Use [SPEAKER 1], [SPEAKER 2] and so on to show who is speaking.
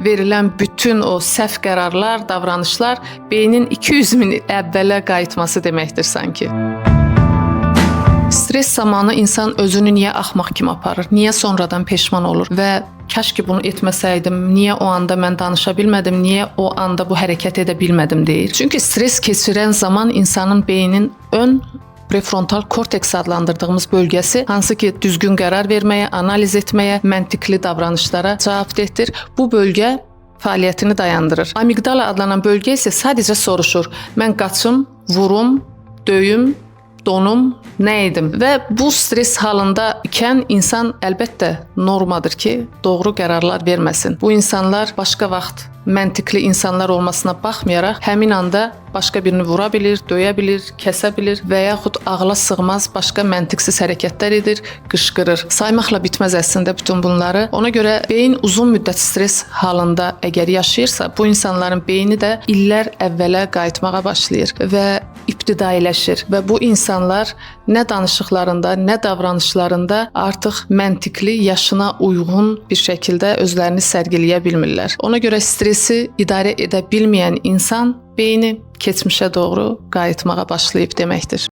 [SPEAKER 1] verilən bütün o səhv qərarlar, davranışlar beynin 200 min il əvvələ qayıtması deməkdir sanki. Stres zamanı insan özünü niyə axmaq kimi aparır? Niyə sonradan peşman olur və kaş ki bunu etməsəydim, niyə o anda mən danışa bilmədim, niyə o anda bu hərəkət edə bilmədim deyir. Çünki stres keçirən zaman insanın beynin ön prefrontal korteks adlandırdığımız bölgəsi, hansı ki düzgün qərar verməyə, analiz etməyə, məntiqli davranışlara cavabdehdir. Bu bölgə fəaliyyətini dayandırır. Amigdala adlanan bölgə isə sadəcə soruşur: mən qaçım, vurum, döyüm, donum, nə edim? Və bu stres halında ikən insan əlbəttə normadır ki, doğru qərarlar verməsin. Bu insanlar başqa vaxt məntiqli insanlar olmasına baxmayaraq həmin anda başqa birini vura bilir, döyə bilir, kəsə bilir və yaxud ağla sığmaz başqa məntiqsiz hərəkətlər edir, qışqırır. Saymaqla bitməz əslində bütün bunları. Ona görə beyin uzun müddət stres halında əgər yaşayırsa, bu insanların beyni də illər əvvələ qayıtmağa başlayır və ibtidailəşir və bu insanlar nə danışıqlarında, nə davranışlarında artıq məntiqli, yaşına uyğun bir şəkildə özlərini sərgiləyə bilmirlər. Ona görə stresi idarə edə bilməyən insan beyni keçmişə doğru qayıtmağa başlayıb deməkdir.